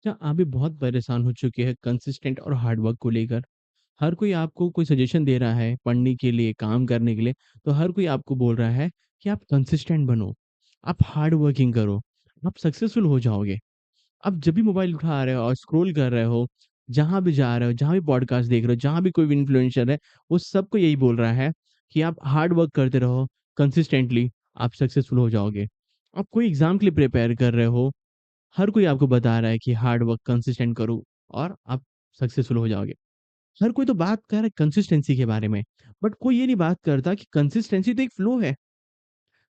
क्या आप भी बहुत परेशान हो चुके हैं कंसिस्टेंट और हार्ड वर्क को लेकर? हर कोई आपको कोई सजेशन दे रहा है पढ़ने के लिए, काम करने के लिए, तो हर कोई आपको बोल रहा है कि आप कंसिस्टेंट बनो, आप हार्ड वर्किंग करो, आप सक्सेसफुल हो जाओगे। आप जब भी मोबाइल उठा रहे हो और स्क्रॉल कर रहे हो, जहाँ भी जा रहे हो, जहाँ भी पॉडकास्ट देख रहे हो, जहाँ भी कोई भी इन्फ्लुएंसर है, वो सबको यही बोल रहा है कि आप हार्ड वर्क करते रहो, कंसिस्टेंटली, आप सक्सेसफुल हो जाओगे। आप कोई एग्ज़ाम के लिए प्रिपेयर कर रहे हो, हर कोई आपको बता रहा है कि हार्ड वर्क कंसिस्टेंट करो और आप सक्सेसफुल हो जाओगे। हर कोई तो बात कर रहा है कंसिस्टेंसी के बारे में, बट कोई ये नहीं बात करता कि कंसिस्टेंसी तो एक फ्लो है।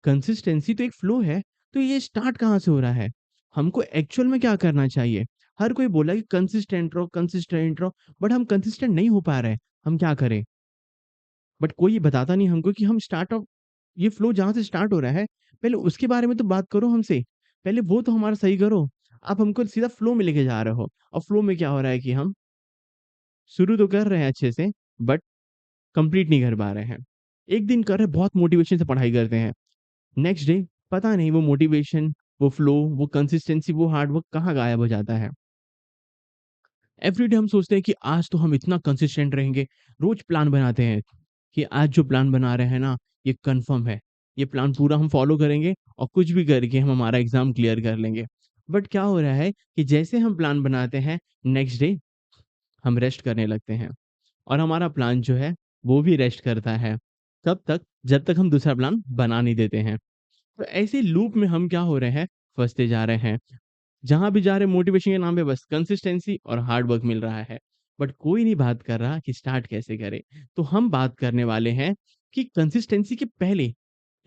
कंसिस्टेंसी तो एक फ्लो है, तो ये स्टार्ट कहाँ से हो रहा है? हमको एक्चुअल में क्या करना चाहिए? हर कोई बोला कि कंसिस्टेंट रहो, बट हम कंसिस्टेंट नहीं हो पा रहे हैं। हम क्या करें? बट कोई ये बताता नहीं हमको कि हम स्टार्ट ऑफ ये फ्लो जहाँ से स्टार्ट हो रहा है, पहले उसके बारे में तो बात करो हमसे। पहले वो तो हमारा सही करो। आप हमको सीधा फ्लो में लेके जा रहे हो और फ्लो में क्या हो रहा है कि हम शुरू तो कर रहे हैं अच्छे से, बट कंप्लीट नहीं कर पा रहे हैं। एक दिन कर रहे हैं, बहुत मोटिवेशन से पढ़ाई करते हैं। नेक्स्ट डे पता नहीं वो मोटिवेशन, वो फ्लो, वो कंसिस्टेंसी, वो हार्ड वर्क कहाँ गायब हो जाता है। एवरीडे हम सोचते हैं कि आज तो हम इतना कंसिस्टेंट रहेंगे। रोज प्लान बनाते हैं कि आज जो प्लान बना रहे हैं ना, ये कंफर्म है। ये प्लान पूरा हम फॉलो करेंगे और कुछ भी करके हम हमारा एग्ज़ाम क्लियर कर लेंगे। बट क्या हो रहा है कि जैसे हम प्लान बनाते हैं, नेक्स्ट डे हम रेस्ट करने लगते हैं और हमारा प्लान जो है, वो भी रेस्ट करता है। कब तक? जब तक हम दूसरा प्लान बना नहीं देते हैं। तो ऐसे लूप में हम क्या हो रहे हैं, फँसते जा रहे हैं। जहाँ भी जा रहे हैं मोटिवेशन के नाम पे बस कंसिस्टेंसी और हार्ड वर्क मिल रहा है। बट कोई नहीं बात कर रहा कि स्टार्ट कैसे करें। तो हम बात करने वाले हैं कि कंसिस्टेंसी के पहले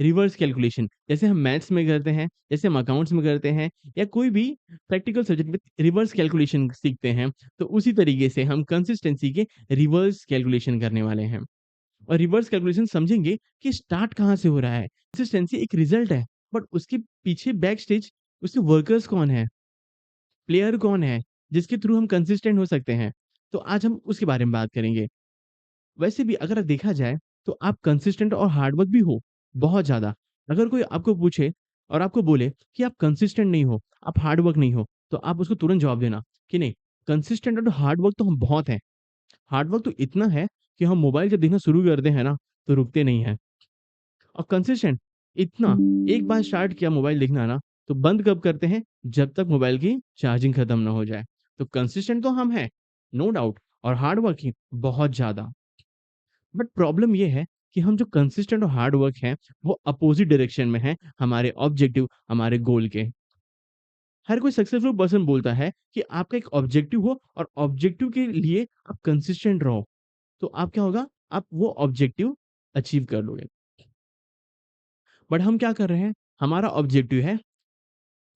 रिवर्स कैलकुलेशन, जैसे हम मैथ्स में करते हैं, जैसे हम अकाउंट्स में करते हैं या कोई भी प्रैक्टिकल सब्जेक्ट में रिवर्स कैलकुलेशन सीखते हैं, तो उसी तरीके से हम कंसिस्टेंसी के रिवर्स कैलकुलेशन करने वाले हैं। और रिवर्स कैलकुलेशन समझेंगे कि स्टार्ट कहाँ से हो रहा है। कंसिस्टेंसी एक रिजल्ट है, बट उसके पीछे बैक स्टेज उसके वर्कर्स कौन है? प्लेयर कौन है जिसके थ्रू हम कंसिस्टेंट हो सकते हैं? तो आज हम उसके बारे में बात करेंगे। वैसे भी अगर देखा जाए तो आप कंसिस्टेंट और हार्ड वर्क भी हो, बहुत ज़्यादा। अगर कोई आपको पूछे और आपको बोले कि आप कंसिस्टेंट नहीं हो, आप हार्ड वर्क नहीं हो, तो आप उसको तुरंत जवाब देना कि नहीं, कंसिस्टेंट और हार्ड वर्क तो हम बहुत हैं। हार्ड वर्क तो इतना है कि हम मोबाइल जब देखना शुरू करते हैं ना, तो रुकते नहीं हैं। और कंसिस्टेंट इतना, एक बार स्टार्ट किया मोबाइल देखना ना, तो बंद कब करते हैं? जब तक मोबाइल की चार्जिंग खत्म ना हो जाए। तो कंसिस्टेंट तो हम हैं, नो डाउट, और हार्ड वर्किंग बहुत ज़्यादा। बट प्रॉब्लम ये है कि हम जो कंसिस्टेंट और हार्ड वर्क हैं, वो अपोज़िट डायरेक्शन में हैं हमारे ऑब्जेक्टिव, हमारे गोल के। हर कोई सक्सेसफुल पर्सन बोलता है कि आपका एक ऑब्जेक्टिव हो और ऑब्जेक्टिव के लिए आप कंसिस्टेंट रहो, तो आप क्या होगा? आप वो ऑब्जेक्टिव अचीव कर लोगे। बट हम क्या कर रहे हैं? हमारा ऑब्जेक्टिव है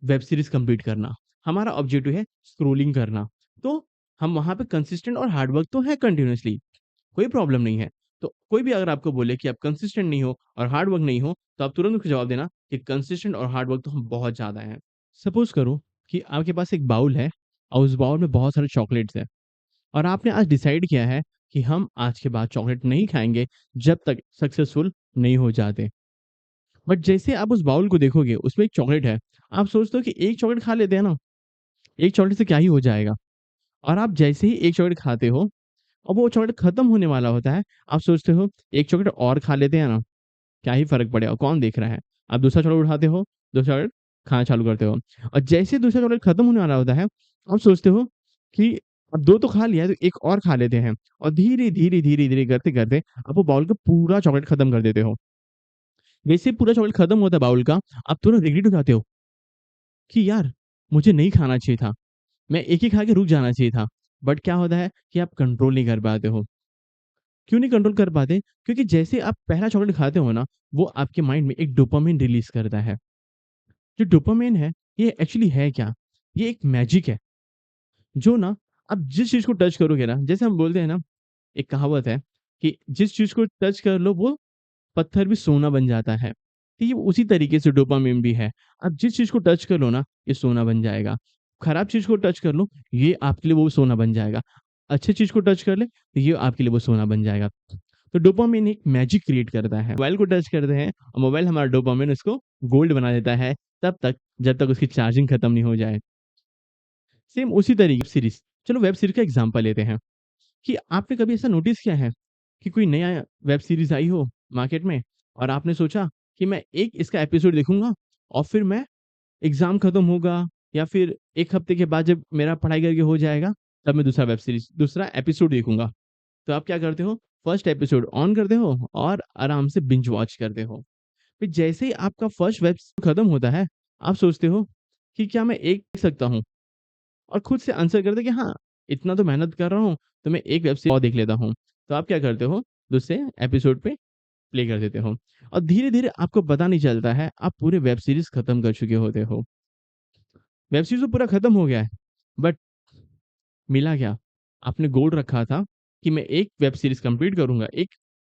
वेब सीरीज़ कंप्लीट करना। हमारा ऑब्जेक्टिव है स्क्रॉलिंग करना। तो हम वहाँ पे कंसिस्टेंट और हार्ड वर्क तो है कंटीन्यूअसली, कोई प्रॉब्लम नहीं है। तो कोई भी अगर आपको बोले कि आप कंसिस्टेंट नहीं हो और हार्ड वर्क नहीं हो, तो आप तुरंत उसको जवाब देना कि कंसिस्टेंट और हार्ड वर्क तो हम बहुत ज़्यादा हैं। सपोज़ करो कि आपके पास एक बाउल है और उस बाउल में बहुत सारे चॉकलेट्स हैं और आपने आज डिसाइड किया है कि हम आज के बाद चॉकलेट नहीं खाएँगे जब तक सक्सेसफुल नहीं हो जाते। बट जैसे आप उस बाउल को देखोगे, उसमें एक चॉकलेट है। आप सोचते हो कि एक चॉकलेट खा लेते हैं ना, एक चॉकलेट से क्या ही हो जाएगा? और आप जैसे ही एक चॉकलेट खाते हो और वो चॉकलेट खत्म होने वाला होता है, आप सोचते हो एक चॉकलेट और खा लेते हैं ना, क्या ही फ़र्क पड़ेगा, कौन देख रहा है? आप दूसरा चॉकलेट उठाते हो, दूसरा चॉकलेट खाना चालू करते हो और जैसे ही दूसरा चॉकलेट खत्म होने वाला होता है, आप सोचते हो कि अब 2 तो खा लिया है, तो एक और खा लेते हैं और धीरे-धीरे करते-करते आप वो बाउल का पूरा चॉकलेट खत्म कर देते हो। जैसे ही पूरा चॉकलेट खत्म होता है बाउल का, आप तुरंत रिग्रेट हो जाते हो कि यार, मुझे नहीं खाना चाहिए था। मैं एक ही खा के रुक जाना चाहिए था। बट क्या होता है कि आप कंट्रोल नहीं कर पाते हो। क्यों नहीं कंट्रोल कर पाते? क्योंकि जैसे आप पहला चॉकलेट खाते हो ना, वो आपके माइंड में एक डोपामाइन रिलीज़ करता है। जो डोपामाइन है, ये एक्चुअली है क्या? ये एक मैजिक है, जो ना आप जिस चीज़ को टच करोगे ना, जैसे हम बोलते हैं ना, एक कहावत है कि जिस चीज़ को टच कर लो, वो पत्थर भी सोना बन जाता है। तो ये उसी तरीके से डोपामाइन भी है। आप जिस चीज़ को टच कर लो ना, ये सोना बन जाएगा। खराब चीज़ को टच कर लो, ये आपके लिए वो सोना बन जाएगा। अच्छी चीज़ को टच कर ले, तो ये आपके लिए वो सोना बन जाएगा। तो डोपामाइन एक मैजिक क्रिएट करता है। मोबाइल को टच करते हैं और मोबाइल हमारा डोपामाइन उसको गोल्ड बना देता है, तब तक जब तक उसकी चार्जिंग खत्म नहीं हो जाए। सेम उसी तरीके सीरीज़ चलो वेब सीरीज़ का एग्ज़ाम्पल लेते हैं कि आपने कभी ऐसा नोटिस किया है कि कोई नया वेब सीरीज़ आई हो मार्केट में और आपने सोचा कि मैं एक इसका एपिसोड देखूँगा और फिर मैं एग्ज़ाम खत्म होगा या फिर 1 हफ्ते के बाद जब मेरा पढ़ाई करके हो जाएगा, तब मैं दूसरा एपिसोड देखूँगा। तो आप क्या करते हो, फर्स्ट एपिसोड ऑन करते हो और आराम से बिंज वॉच करते हो। फिर जैसे ही आपका फर्स्ट वेब खत्म होता है, आप सोचते हो कि क्या मैं एक देख सकता हूँ? और खुद से आंसर करते हैं कि हाँ, इतना तो मेहनत कर रहा हूँ, तो मैं एक वेब सीरीज़ और देख लेता हूँ। तो आप क्या करते हो, दूसरे एपिसोड पे प्ले कर देते हो और धीरे-धीरे आपको पता नहीं चलता है, आप पूरे वेब सीरीज़ खत्म कर चुके होते हो। वेब सीरीज़ तो पूरा खत्म हो गया है, बट मिला क्या? आपने गोल रखा था कि मैं एक वेब सीरीज़ कंप्लीट करूँगा, एक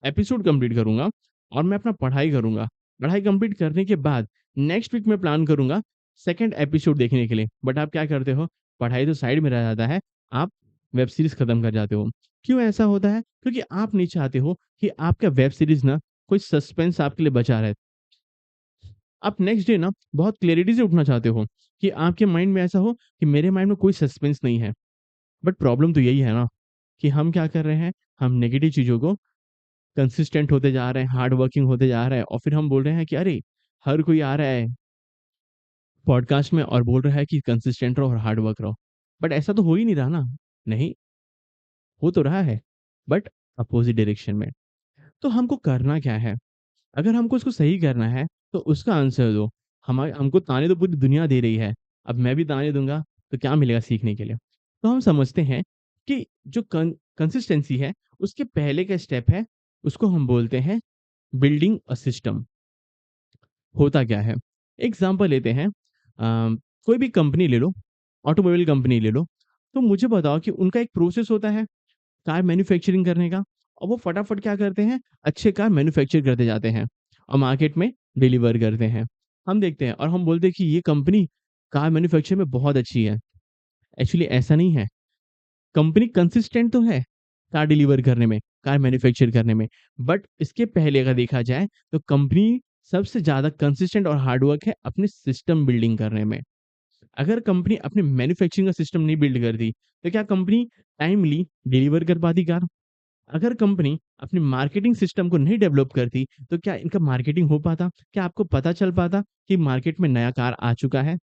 एपिसोड कंप्लीट करूँगा और मैं अपना पढ़ाई करूँगा। पढ़ाई कंप्लीट करने के बाद नेक्स्ट वीक मैं प्लान करूँगा सेकंड एपिसोड देखने के लिए। बट आप क्या करते हो? पढ़ाई तो साइड में रह जाता है, आप वेब सीरीज़ खत्म कर जाते हो। क्यों ऐसा होता है? क्योंकि आप नहीं चाहते हो कि आपका वेब सीरीज़ ना कोई सस्पेंस आपके लिए बचा रहे। आप नेक्स्ट डे ना बहुत क्लैरिटी से उठना चाहते हो कि आपके माइंड में ऐसा हो कि मेरे माइंड में कोई सस्पेंस नहीं है। बट प्रॉब्लम तो यही है ना कि हम क्या कर रहे हैं, हम नेगेटिव चीज़ों को कंसिस्टेंट होते जा रहे हैं, हार्ड वर्किंग होते जा रहा है और फिर हम बोल रहे हैं कि अरे! हर कोई आ रहा है पॉडकास्ट में और बोल रहा है कि कंसिस्टेंट रहो और हार्ड वर्क रहो। बट ऐसा तो हो ही नहीं रहा ना। नहीं, हो तो रहा है बट अपोज़िट डायरेक्शन में। तो हमको करना क्या है? अगर हमको इसको सही करना है, तो उसका आंसर दो। हमको ताने तो पूरी दुनिया दे रही है, अब मैं भी ताने दूँगा, तो क्या मिलेगा सीखने के लिए? तो हम समझते हैं कि जो कंसिस्टेंसी है, उसके पहले का स्टेप है, उसको हम बोलते हैं बिल्डिंग अ सिस्टम। होता क्या है? एग्ज़ाम्पल लेते हैं कोई भी कंपनी ले लो, ऑटोमोबाइल कंपनी ले लो, तो मुझे बताओ कि उनका एक प्रोसेस होता है कार मैन्युफैक्चरिंग करने का और वो फटाफट क्या करते हैं, अच्छे कार मैन्युफैक्चर करते जाते हैं और मार्केट में डिलीवर करते हैं। हम देखते हैं और हम बोलते हैं कि ये कंपनी कार मैन्युफैक्चर में बहुत अच्छी है। एक्चुअली ऐसा नहीं है। कंपनी कंसिस्टेंट तो है कार डिलीवर करने में, कार मैन्युफैक्चर करने में, बट इसके पहले अगर देखा जाए तो कंपनी सबसे ज़्यादा कंसिस्टेंट और हार्ड वर्क है अपने सिस्टम बिल्डिंग करने में। अगर कंपनी अपने मैन्युफैक्चरिंग का सिस्टम नहीं बिल्ड करती, तो क्या कंपनी टाइमली डिलीवर कर पाती कार? अगर कंपनी अपनी मार्केटिंग सिस्टम को नहीं डेवलप करती, तो क्या इनका मार्केटिंग हो पाता? क्या आपको पता चल पाता कि मार्केट में नया कार आ चुका है?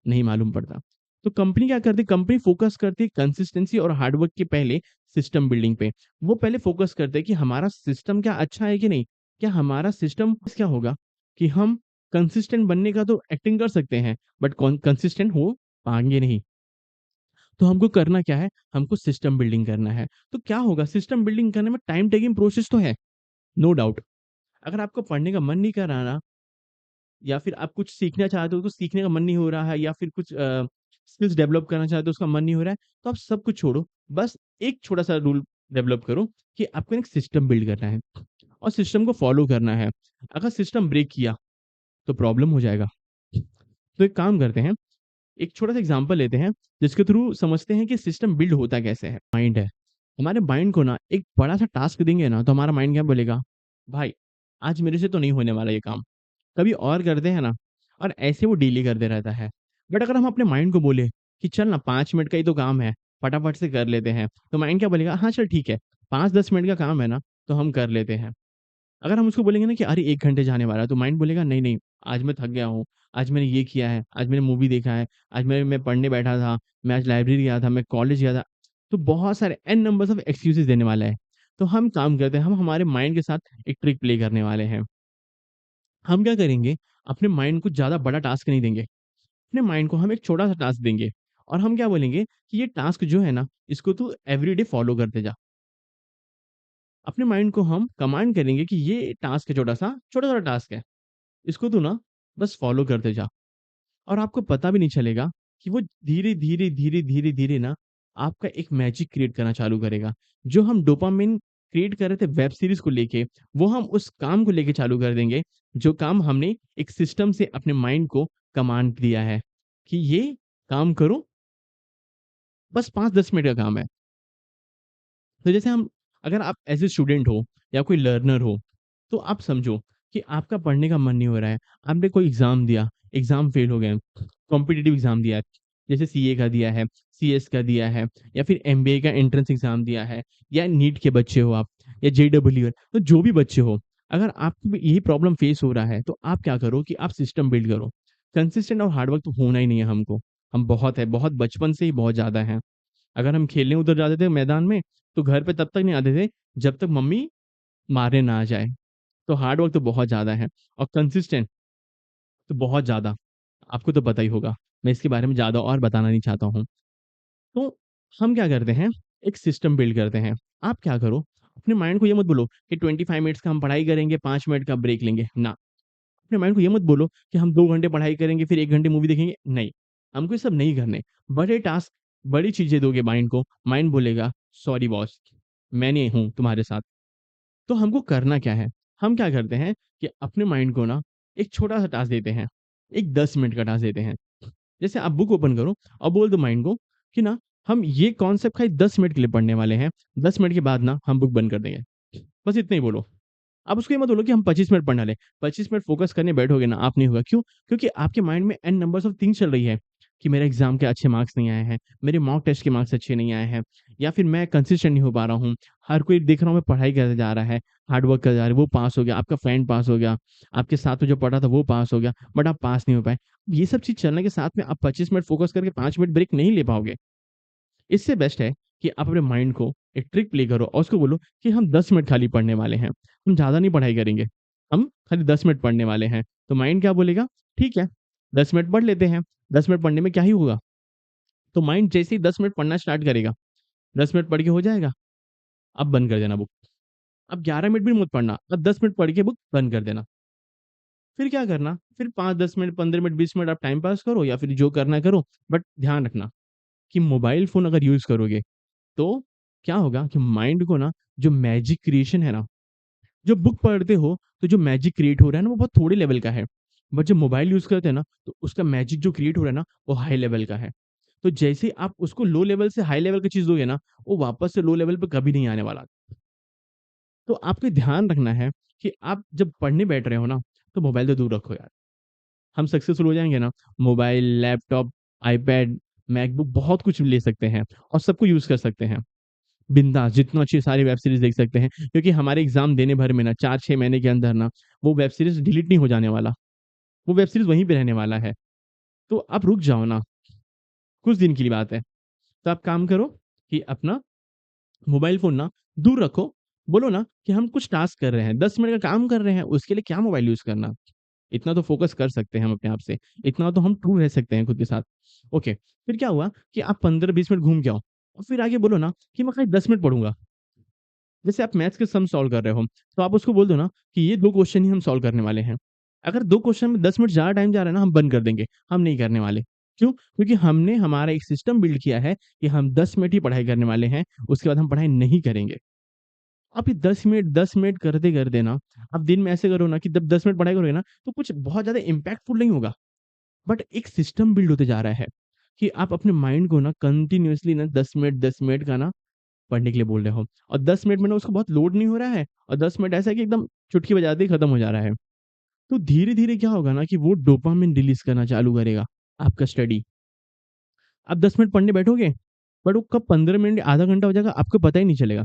नहीं मालूम पड़ता। तो कंपनी क्या करती है? कंपनी फ़ोकस करती है कंसिस्टेंसी और हार्ड वर्क के पहले सिस्टम बिल्डिंग पे। वो पहले फ़ोकस करते हैं कि हमारा सिस्टम क्या अच्छा है कि नहीं? क्या हमारा सिस्टम क्या होगा कि हम कंसिस्टेंट बनने का तो एक्टिंग कर सकते हैं, बट कंसिस्टेंट हो पाएँगे नहीं। तो हमको करना क्या है? हमको सिस्टम बिल्डिंग करना है। तो क्या होगा सिस्टम बिल्डिंग करने में टाइम टेकिंग प्रोसेस तो है, नो डाउट। अगर आपको पढ़ने का मन नहीं कर रहा ना या फिर आप कुछ सीखना चाहते हो तो सीखने का मन नहीं हो रहा है या फिर कुछ स्किल्स डेवलप करना चाहते हो उसका मन नहीं हो रहा है, तो आप सब कुछ छोड़ो। बस एक छोटा-सा रूल डेवलप करो कि आपको एक सिस्टम बिल्ड करना है और सिस्टम को फॉलो करना है। अगर सिस्टम ब्रेक किया तो प्रॉब्लम हो जाएगा। तो एक काम करते हैं, एक छोटा-सा एग्ज़ाम्पल लेते हैं, जिसके थ्रू समझते हैं कि सिस्टम बिल्ड होता कैसे है। माइंड है, हमारे माइंड को ना एक बड़ा-सा टास्क देंगे ना, तो हमारा माइंड क्या बोलेगा, "भाई, आज मेरे से तो नहीं होने वाला ये काम, कभी और करते हैं ना।" और ऐसे वो डिले करते रहता है। बट अगर हम अपने माइंड को बोले कि चल ना 5 मिनट का ही तो काम है, फटाफट से कर लेते हैं, तो माइंड क्या बोलेगा, "हाँ, चल ठीक है, 5-10 मिनट का काम है ना, तो हम कर लेते हैं।" अगर हम उसको बोलेंगे ना कि अरे 1 घंटे जाने वाला है, तो माइंड बोलेगा नहीं, नहीं, आज मैं थक गया हूँ, आज मैंने ये किया है, आज मैंने मूवी देखा है, आज मैं पढ़ने बैठा था, मैं आज लाइब्रेरी गया था, मैं कॉलेज गया था। तो बहुत सारे एन नंबर्स ऑफ एक्सक्यूज़ेज़ देने वाला है। तो हम काम करते हैं, हम हमारे माइंड के साथ एक ट्रिक प्ले करने वाले हैं। हम क्या करेंगे, अपने माइंड को ज़्यादा बड़ा टास्क नहीं देंगे, अपने माइंड को हम एक छोटा-सा टास्क देंगे और हम क्या बोलेंगे कि ये टास्क जो है ना, इसको तू एवरीडे फॉलो करते जा। अपने माइंड को हम कमांड करेंगे कि ये टास्क है छोटा-छोटा टास्क है। इसको तू ना बस फ़ॉलो करते जा और आपको पता भी नहीं चलेगा कि वो धीरे-धीरे, धीरे-धीरे, धीरे ना आपका एक मैजिक क्रिएट करना चालू करेगा। जो हम डोपामाइन क्रिएट कर रहे थे वेब सीरीज़ को लेके, वो हम उस काम को लेके चालू कर देंगे, जो काम हमने एक सिस्टम से अपने माइंड को कमांड दिया है कि ये काम करो, बस 5-10 मिनट का काम है। तो जैसे हम अगर आप एज़ ए स्टूडेंट हो या कोई लर्नर हो, तो आप समझो कि आपका पढ़ने का मन नहीं हो रहा है, आपने कोई एग्ज़ाम दिया, एग्ज़ाम फेल हो गए, कॉम्पिटिटिव एग्ज़ाम दिया है, जैसे सीए का दिया है, सीएस का दिया है या फिर एमबीए का एंट्रेंस एग्ज़ाम दिया है या नीट के बच्चे हो आप या जेईई तो जो भी बच्चे हो, अगर आपको भी यही प्रॉब्लम फेस हो रहा है, तो आप क्या करो कि आप सिस्टम बिल्ड करो। कंसिस्टेंट और हार्ड वर्क तो होना ही नहीं है हमको। हम बहुत है, बहुत बचपन से ही बहुत ज़्यादा हैं। अगर हम खेलने उतर जाते थे मैदान में, तो घर पे तब तक नहीं आते थे, जब तक मम्मी मारने ना आ जाए। तो हार्ड वर्क तो बहुत ज़्यादा है और कंसिस्टेंट तो बहुत ज़्यादा। आपको तो पता ही होगा। मैं इसके बारे में ज़्यादा और बताना नहीं चाहता हूँ। तो हम क्या करते हैं, एक सिस्टम बिल्ड करते हैं। आप क्या करो, अपने माइंड को ये मत बोलो कि 25 मिनट्स का हम पढ़ाई करेंगे, 5 मिनट का ब्रेक लेंगे, ना। अपने माइंड को ये मत बोलो कि हम 2 घंटे पढ़ाई करेंगे, फिर 1 घंटे मूवी देखेंगे, नहीं। हमको ये सब नहीं करने। बड़े टास्क, बड़ी चीज़ें दोगे माइंड को, माइंड बोलेगा, "सॉरी बॉस, मैं नहीं हूँ तुम्हारे साथ।" तो हमको करना क्या है? हम क्या करते हैं कि अपने माइंड को ना एक छोटा-सा टास्क देते हैं। एक 10 मिनट का टास्क देते हैं। जैसे आप बुक ओपन करो और बोल दो माइंड को कि ना हम ये कॉन्सेप्ट खाली 10 मिनट के लिए पढ़ने वाले हैं। 10 मिनट के बाद ना हम बुक बंद कर देंगे। बस इतना ही बोलो। आप उसको ये मत बोलो कि हम 25 मिनट पढ़ने वाले हैं। 25 मिनट फ़ोकस करने बैठोगे ना, आप नहीं होगा। क्यों? क्योंकि आपके माइंड में एन नंबर्स ऑफ थिंग्स चल रही है कि मेरे एग्ज़ाम के अच्छे मार्क्स नहीं आए हैं, मेरे मॉक टेस्ट के मार्क्स अच्छे नहीं आए हैं या फिर मैं कंसिस्टेंट नहीं हो पा रहा हूँ। हर कोई देख रहा हूँ मैं पढ़ाई करते जा रहा है, हार्ड वर्क करते जा रहा है, वो पास हो गया, आपका फ्रेंड पास हो गया, आपके साथ में जो पढ़ा था वो पास हो गया, बट आप पास नहीं हो पाए। ये सब चीज़ चलने के साथ में आप 25 मिनट फ़ोकस करके 5 मिनट ब्रेक नहीं ले पाओगे। इससे बेस्ट है कि आप अपने माइंड को एक ट्रिक प्ले करो और उसको बोलो कि हम 10 मिनट खाली पढ़ने वाले हैं। हम ज़्यादा नहीं पढ़ाई करेंगे। हम खाली 10 मिनट पढ़ने वाले हैं। तो माइंड क्या बोलेगा? ठीक है, 10 मिनट पढ़ लेते हैं। 10 मिनट पढ़ने में क्या ही होगा? तो माइंड जैसे ही 10 मिनट पढ़ना स्टार्ट करेगा, 10 मिनट पढ़ के हो जाएगा, अब बंद कर देना बुक। अब 11 मिनट भी मत पढ़ना, अब 10 मिनट पढ़ के बुक बंद कर देना। फिर क्या करना? फिर 5, 10 मिनट, 15 मिनट, 20 मिनट आप टाइम पास करो या फिर जो करना है करो। बट ध्यान रखना कि मोबाइल फ़ोन अगर यूज़ करोगे तो क्या होगा कि माइंड को ना जो मैजिक क्रिएशन है ना, जब बुक पढ़ते हो तो जो मैजिक क्रिएट हो रहा है ना वो बहुत थोड़े लेवल का है। बट जब मोबाइल यूज़ करते हैं ना तो उसका मैजिक जो क्रिएट हो रहा है ना वो हाई लेवल का है। तो जैसे ही आप उसको लो लेवल से हाई लेवल की चीज़ दोगे ना, वो वापस से लो लेवल पे कभी नहीं आने वाला। तो आपको ध्यान रखना है कि आप जब पढ़ने बैठ रहे हो ना, तो मोबाइल से दूर रखो यार। हम सक्सेसफुल हो जाएँगे ना, मोबाइल, लैपटॉप, आईपैड, मैकबुक बहुत कुछ ले सकते हैं और सबको यूज़ कर सकते हैं। बिंदास जितना अच्छी सारी वेब सीरीज़ देख सकते हैं क्योंकि हमारे एग्ज़ाम देने भर में ना 4-6 महीने के अंदर ना वो वेब सीरीज़ डिलीट नहीं हो जाने वाला। वो वेब सीरीज़ वहीं पे रहने वाला है। तो आप रुक जाओ ना, कुछ दिन की ही बात है। तो आप काम करो कि अपना मोबाइल फ़ोन ना दूर रखो। बोलो ना कि हम कुछ टास्क कर रहे हैं, 10 मिनट का काम कर रहे हैं, उसके लिए क्या मोबाइल यूज़ करना? इतना तो फ़ोकस कर सकते हैं हम अपने आप से। इतना तो हम ट्रू रह सकते हैं खुद के साथ। ओके, फिर क्या हुआ कि आप 15-20 मिनट घूम के आओ और फिर आगे बोलो ना कि मैं खाली 10 मिनट पढ़ूँगा। जैसे आप मैथ्स के सम सॉल्व कर रहे हो, तो आप उसको बोल दो ना कि ये 2 क्वेश्चन ही हम सॉल्व करने वाले हैं। अगर 2 क्वेश्चन में 10 मिनट ज़्यादा टाइम जा रहा है ना, हम बंद कर देंगे, हम नहीं करने वाले। क्यों? क्योंकि हमने हमारा एक सिस्टम बिल्ड किया है कि हम 10 मिनट ही पढ़ाई करने वाले हैं, उसके बाद हम पढ़ाई नहीं करेंगे। आप ये 10 मिनट करते-करते ना, आप दिन में ऐसे करो ना कि जब 10 मिनट पढ़ाई करोगे ना, तो कुछ बहुत ज़्यादा इम्पैक्टफुल नहीं होगा। बट एक सिस्टम बिल्ड होते जा रहा है कि आप अपने माइंड को ना कंटीन्यूअसली ना 10 मिनट का ना पढ़ने के लिए बोल रहे हो और 10 मिनट में ना उसको बहुत लोड नहीं हो रहा है और 10 मिनट ऐसा है कि एकदम चुटकी बजाते ही खत्म हो जा रहा है। तो धीरे-धीरे क्या होगा ना कि वो डोपामाइन रिलीज़ करना चालू करेगा, आपका स्टडी। आप 10 मिनट पढ़ने बैठोगे, बट वो कब 15 मिनट आधा घंटा हो जाएगा आपको पता ही नहीं चलेगा।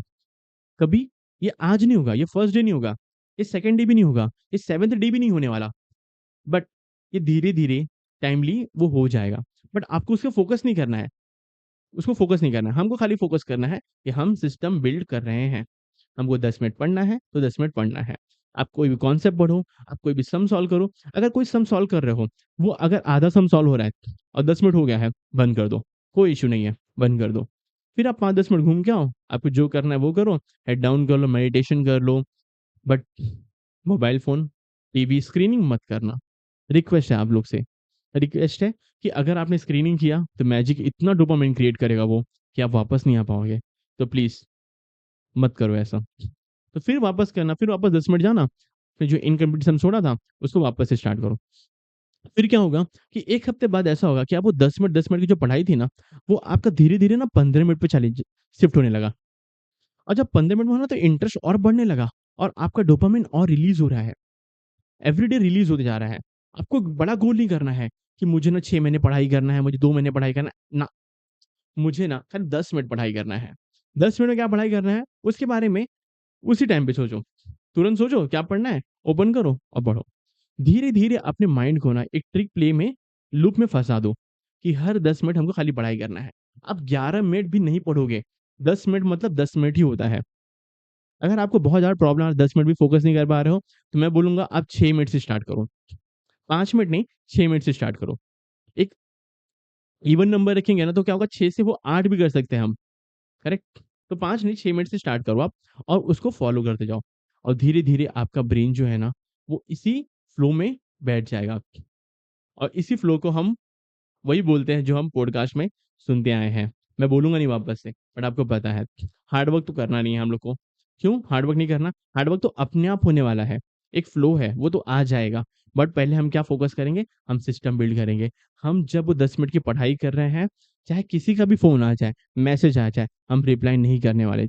कभी ये आज नहीं होगा, ये फर्स्ट डे नहीं होगा, ये सेकंड डे भी नहीं होगा, ये सेवेंथ डे भी नहीं होने वाला। बट ये धीरे-धीरे टाइमली वो हो जाएगा। बट आपको उस पे फ़ोकस नहीं करना है। उसको फ़ोकस नहीं करना है। हमको खाली फ़ोकस करना है कि हम सिस्टम बिल्ड कर रहे हैं। हमको 10 मिनट पढ़ना है, तो 10 मिनट पढ़ना है। आप कोई भी कॉन्सेप्ट पढ़ो, आप कोई भी सम सॉल्व करो। अगर कोई सम सॉल्व कर रहे हो, वो अगर आधा सम सॉल्व हो रहा है और 10 मिनट हो गया है, बंद कर दो। कोई इश्यू नहीं है, बंद कर दो। फिर आप 5-10 मिनट घूम के आओ, आपको जो करना है वो करो, हेड डाउन कर लो, मेडिटेशन कर लो, but mobile phone, TV screening मत करना। रिक्वेस्ट है आप लोग से। रिक्वेस्ट है कि अगर आपने स्क्रीनिंग किया, तो मैजिक इतना डोपामाइन क्रिएट करेगा वो, कि आप वापस नहीं आ पाओगे। तो प्लीज़ मत करो ऐसा। तो फिर वापस करना, फिर वापस 10 मिनट जाना, फिर जो इनकम्प्लीट सम छोड़ा था, उसको वापस से स्टार्ट करो। फिर क्या होगा कि 1 हफ्ते बाद ऐसा होगा कि आप वो 10 मिनट की जो पढ़ाई थी ना, वो आपका धीरे-धीरे ना 15 मिनट पे चली शिफ्ट होने लगा। और जब 15 मिनट में हो ना, तो इंटरेस्ट और बढ़ने लगा और आपका डोपामाइन और रिलीज़ हो रहा है। एवरीडे रिलीज़ होते जा रहा है। आपको एक बड़ा गोल नहीं करना है कि मुझे ना 6 महीने पढ़ाई करना है, मुझे 2 महीने पढ़ाई करना है। ना, मुझे ना खाली 10 मिनट पढ़ाई करना है। 10 मिनट में क्या पढ़ाई करना है, उसके बारे में उसी टाइम पे सोचो। तुरंत सोचो क्या पढ़ना है, ओपन करो और पढ़ो। धीरे-धीरे अपने माइंड को ना एक ट्रिक प्ले में लूप में फँसा दो, कि हर 10 मिनट हमको खाली पढ़ाई करना है। आप 11 मिनट भी नहीं पढ़ोगे, 10 मिनट मतलब 10 मिनट ही होता है। अगर आपको बहुत ज़्यादा प्रॉब्लम है, 10 मिनट भी फ़ोकस नहीं कर पा रहे हो, तो मैं बोलूँगा आप 6 मिनट से स्टार्ट करो। 5 मिनट नहीं, 6 मिनट से स्टार्ट करो। एक इवन नंबर रखेंगे ना तो क्या होगा, 6 से वो 8 भी कर सकते हैं हम, करेक्ट? तो 5 नहीं, 6 मिनट से स्टार्ट करो आप और उसको फ़ॉलो करते जाओ और धीरे-धीरे आपका ब्रेन जो है ना, वो इसी फ्लो में बैठ जाएगा और इसी फ्लो को हम वही बोलते हैं जो हम पॉडकास्ट में सुनते आए हैं। मैं बोलूँगा नहीं वापस से, बट आपको पता है, हार्ड वर्क तो करना नहीं है हम लोग को। क्यों हार्ड वर्क नहीं करना? हार्ड वर्क तो अपने आप होने वाला है। एक फ्लो है, वो तो आ जाएगा। बट पहले हम क्या फ़ोकस करेंगे? हम सिस्टम बिल्ड करेंगे। हम जब वो 10 मिनट की पढ़ाई कर रहे हैं, चाहे किसी का भी फ़ोन आ जाए, मैसेज आ जाए, हम रिप्लाई नहीं करने वाले।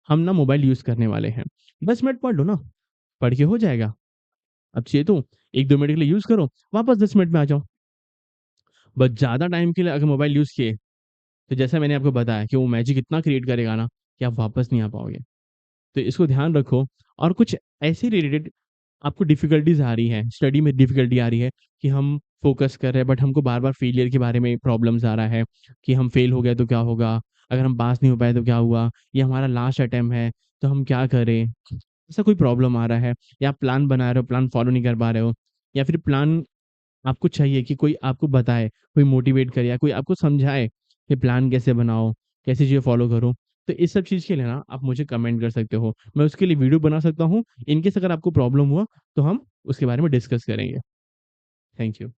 हम ना मोबाइल यूज़ करने वाले हैं। 10 मिनट पढ़ लो ना, पढ़ के हो जाएगा। अब चाहिए तो 1-2 मिनट के लिए यूज़ करो, वापस 10 मिनट में आ जाओ। बट ज़्यादा टाइम के लिए अगर मोबाइल यूज़ किए तो जैसा मैंने आपको बताया कि वो मैजिक इतना क्रिएट करेगा ना कि आप वापस नहीं आ पाओगे। तो इसको ध्यान रखो और कुछ ऐसे रिलेटेड आपको डिफ़िकल्टीज़ आ रही हैं, स्टडी में डिफ़िकल्टी आ रही है कि हम फ़ोकस कर रहे हैं बट हमको बार-बार फेलियर के बारे में प्रॉब्लम्स आ रहा है कि हम फेल हो गए तो क्या होगा? अगर हम पास नहीं हो पाए तो क्या हुआ? ये हमारा लास्ट अटेम्प्ट है, तो हम क्या करें? ऐसा कोई प्रॉब्लम आ रहा है या आप प्लान बना रहे हो, प्लान फ़ॉलो नहीं कर पा रहे हो या फिर प्लान आपको चाहिए कि कोई आपको बताए, कोई मोटिवेट करे या कोई आपको समझाए कि प्लान कैसे बनाओ, कैसे चीज़ें फ़ॉलो करो। तो इस सब चीज़ के लिए ना आप मुझे कमेंट कर सकते हो। मैं उसके लिए वीडियो बना सकता हूँ। इन केस अगर आपको प्रॉब्लम हुआ तो हम उसके बारे में डिस्कस करेंगे। Thank you.